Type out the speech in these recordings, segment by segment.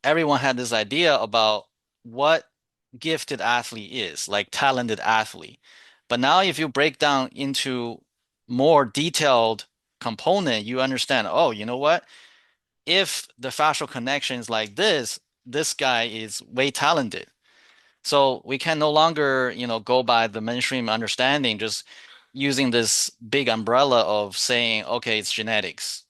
everyone had this idea about what gifted athlete is, like talented athlete. But now if you break down into more detailed component, you understand, oh, you know what? If the fascial connection is like this guy is way talented. So we can no longer, go by the mainstream understanding, just using this big umbrella of saying, okay, it's genetics.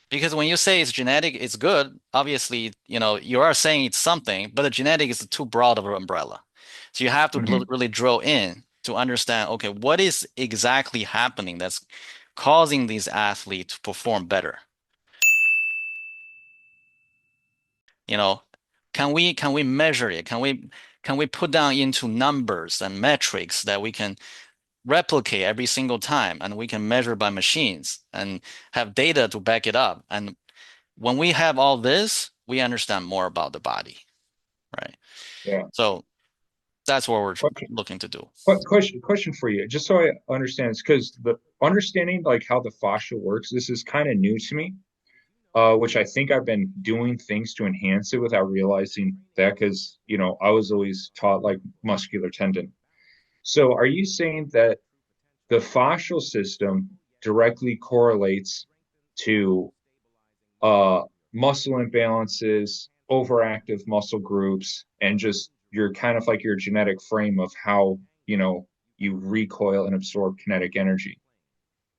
Because when you say it's genetic, it's good. Obviously, you are saying it's something, but the genetic is too broad of an umbrella. So you have to Hmm. really drill in to understand, okay, what is exactly happening that's causing these athletes to perform better? You know, can we measure it? Can we put down into numbers and metrics that we can replicate every single time and we can measure by machines and have data to back it up? And when we have all this, we understand more about the body, right? Yeah. So that's what we're Question, looking to do. question for you, just so I understand, it's because the understanding like how the fascia works, this is kind of new to me, which I think I've been doing things to enhance it without realizing that because, I was always taught like muscular tendon. So are you saying that the fascial system directly correlates to uh, muscle imbalances, overactive muscle groups, and just your kind of like your genetic frame of how, you recoil and absorb kinetic energy?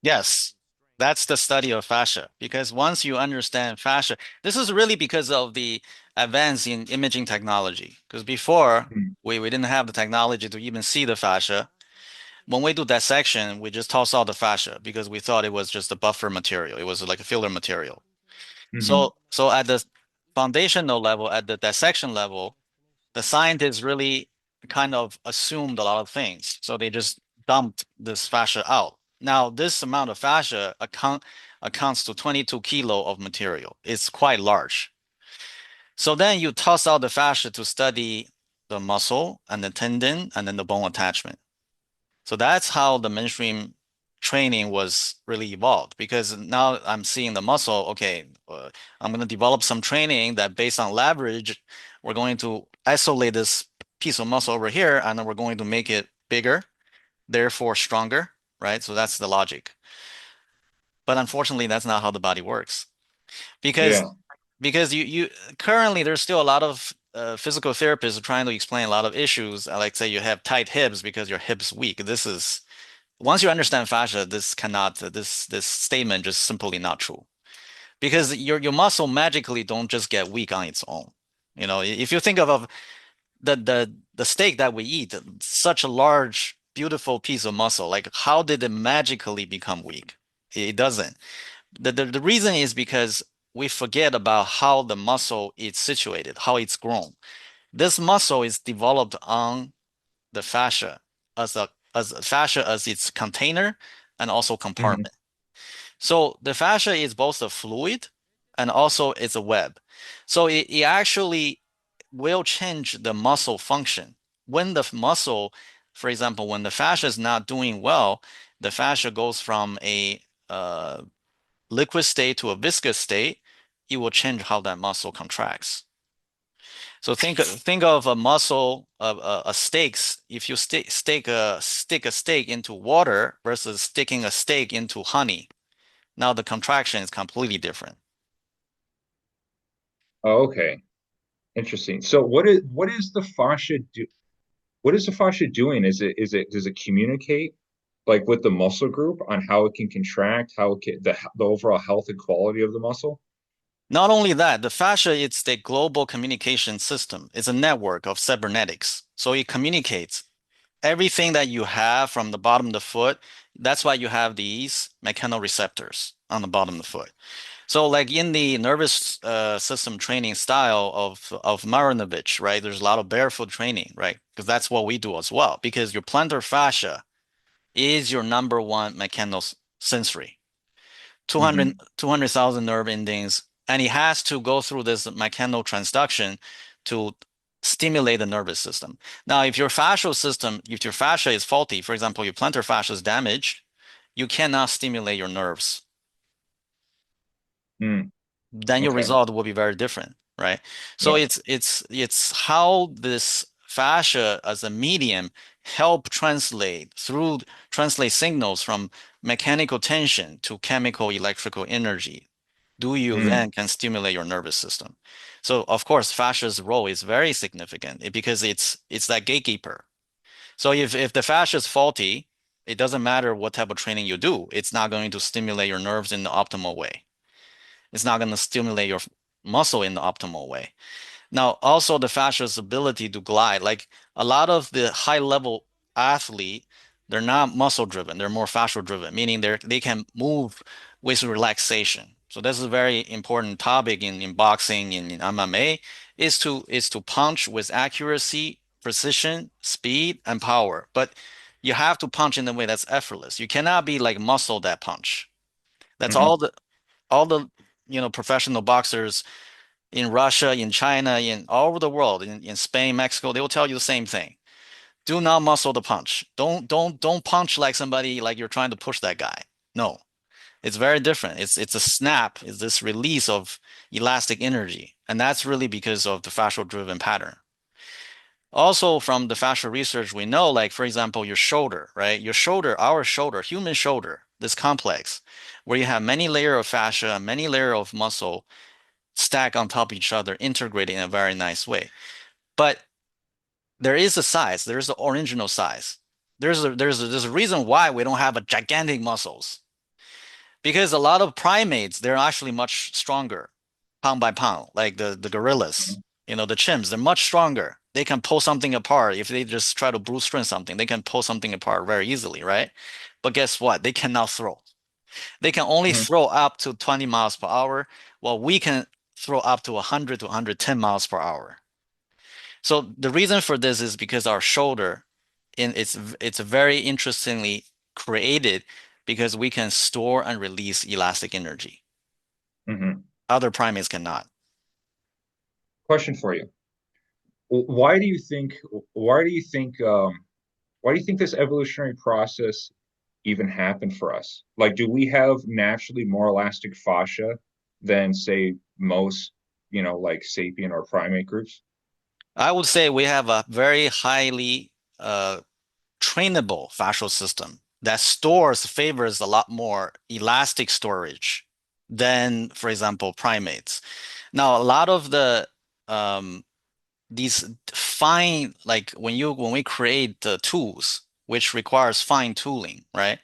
Yes, that's the study of fascia. Because once you understand fascia, this is really because of the advance in imaging technology. Because before, Hmm. we didn't have the technology to even see the fascia. When we do dissection, we just toss out the fascia because we thought it was just a buffer material. It was like a filler material. Hmm. So at the foundational level, at the dissection level, the scientists really kind of assumed a lot of things. So they just dumped this fascia out. Now, this amount of fascia accounts to 22 kilo of material. It's quite large. So then you toss out the fascia to study the muscle and the tendon and then the bone attachment. So that's how the mainstream training was really evolved because now I'm seeing the muscle. Okay, I'm going to develop some training that based on leverage, we're going to isolate this piece of muscle over here and then we're going to make it bigger, therefore stronger, right? So that's the logic. But unfortunately, that's not how the body works because Yeah. you currently there's still a lot of physical therapists trying to explain a lot of issues. Like say you have tight hips because your hips weak. This is once you understand fascia, this statement just simply not true because your muscle magically don't just get weak on its own. If you think of the steak that we eat, such a large, beautiful piece of muscle, like how did it magically become weak? It doesn't. The reason is because we forget about how the muscle is situated, how it's grown. This muscle is developed on the fascia as fascia as its container and also Hmm. compartment. So the fascia is both a fluid and also it's a web. So it actually will change the muscle function. When the muscle, for example, when the fascia is not doing well, the fascia goes from a liquid state to a viscous state, it will change how that muscle contracts. So think of a muscle of a steaks. If you stick a steak into water versus sticking a steak into honey, now the contraction is completely different. Oh, okay. Interesting. So what is the fascia do? What is the fascia doing? Does it communicate like with the muscle group on how it can contract, how it can, the overall health and quality of the muscle? Not only that, the fascia is the global communication system. It's a network of cybernetics. So it communicates everything that you have from the bottom of the foot. That's why you have these mechanoreceptors on the bottom of the foot. So like in the nervous system training style of Marinovich, right? There's a lot of barefoot training, right? Because that's what we do as well. Because your plantar fascia is your number one mechanosensory. 200 Hmm. 200,000 nerve endings, and it has to go through this mechanotransduction to stimulate the nervous system. Now, if your fascia is faulty, for example, your plantar fascia is damaged, you cannot stimulate your nerves. Mm. Then your Okay. result will be very different, right? So Yeah. it's how this fascia as a medium help translate signals from mechanical tension to chemical electrical energy. Do you Mm, then can stimulate your nervous system? So of course, fascia's role is very significant because it's that gatekeeper. So if the fascia is faulty, it doesn't matter what type of training you do, it's not going to stimulate your nerves in the optimal way. It's not going to stimulate your muscle in the optimal way. Now, also the fascia's ability to glide, like a lot of the high level athlete, they're not muscle driven, they're more fascial driven, meaning they can move with relaxation. So this is a very important topic in boxing, in MMA, is to punch with accuracy, precision, speed, and power. But you have to punch in a way that's effortless. You cannot be like muscle that punch. That's hmm all the professional boxers in Russia, in China, in all over the world, in Spain, Mexico, they will tell you the same thing. Do not muscle the punch. Don't punch like somebody like you're trying to push that guy. No, it's very different. It's a snap. It's this release of elastic energy, and that's really because of the fascial driven pattern. Also, from the fascial research, we know, like for example, your shoulder, right? Your shoulder, our shoulder, human shoulder, this complex, where you have many layer of fascia, many layer of muscle stack on top of each other, integrated in a very nice way. But there is a size. There's the original size. There's a reason why we don't have a gigantic muscles because a lot of primates they're actually much stronger, pound by pound, like the gorillas, the chimps. They're much stronger. They can pull something apart if they just try to Bruce string something. They can pull something apart very easily, right? But guess what? They cannot throw. They can only hmm throw up to 20 miles per hour, while we can throw up to 100 to 110 miles per hour. So the reason for this is because our shoulder, it's very interestingly created because we can store and release elastic energy. hmm Other primates cannot. Question for you. Why do you think why do you think why do you think this evolutionary process even happened for us? Like, do we have naturally more elastic fascia than, say, most, like sapien or primate groups? I would say we have a very highly trainable fascial system that favors a lot more elastic storage than, for example, primates. Now, a lot of um, these fine, like when we create the tools, which requires fine tooling, right?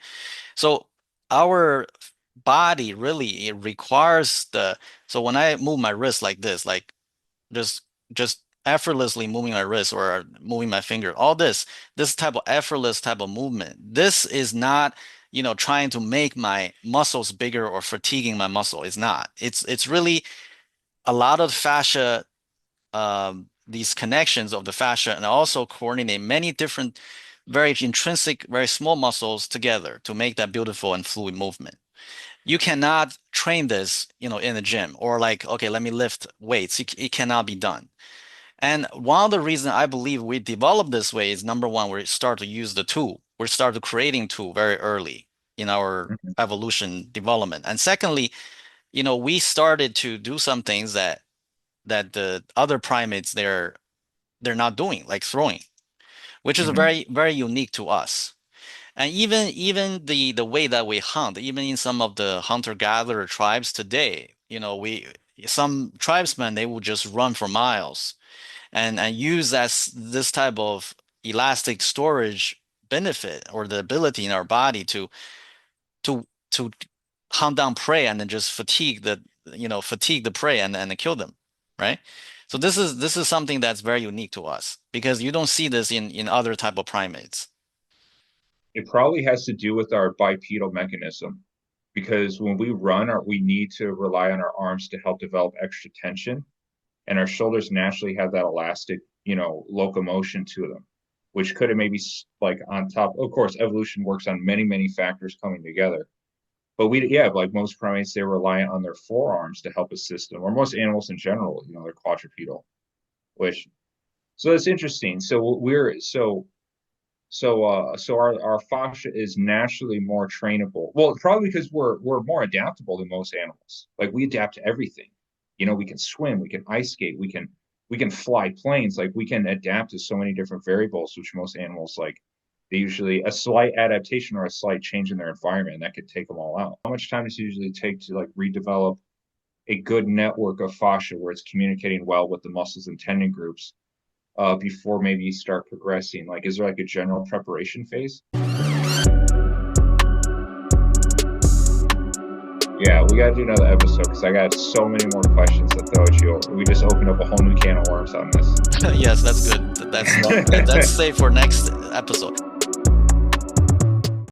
So our body really it requires so when I move my wrist like this, like just just effortlessly moving my wrist or moving my finger, all this type of effortless type of movement, this is not trying to make my muscles bigger or fatiguing my muscle. It's not. It's really a lot of fascia, these connections of the fascia, and also coordinate many different, very intrinsic, very small muscles together to make that beautiful and fluid movement. You cannot train this, in the gym or like, okay, let me lift weights. It cannot be done. And one of the reasons I believe we developed this way is number one, we start to use the tool. We started creating tool very early in our Mhm. evolution development. And secondly, we started to do some things that the other primates they're not doing, like throwing, which is Mhm. very, very unique to us. And even the way that we hunt, even in some of the hunter-gatherer tribes today, we some tribesmen they will just run for miles and use this type of elastic storage benefit or the ability in our body to hunt down prey and then just fatigue the prey and kill them, right? So this is something that's very unique to us because you don't see this in other type of primates. It probably has to do with our bipedal mechanism because when we run, we need to rely on our arms to help develop extra tension, and our shoulders naturally have that elastic, locomotion to them, which could have maybe like on top. Of course, evolution works on many, many factors coming together. But yeah, like most primates, they're reliant on their forearms to help assist them, or most animals in general, they're quadrupedal, which so that's interesting. So our fascia is naturally more trainable. Well, probably because we're more adaptable than most animals. Like we adapt to everything. we can swim, we can ice skate, we can fly planes. Like, we can adapt to so many different variables, which most animals, like, they usually, a slight adaptation or a slight change in their environment, that could take them all out. How much time does it usually take to like redevelop a good network of fascia where it's communicating well with the muscles and tendon groups before maybe you start progressing? Like, is there like a general preparation phase? Yeah, we got to do another episode because I got so many more questions to throw at you. We just opened up a whole new can of worms on this. Yes, that's good. That's safe for next episode.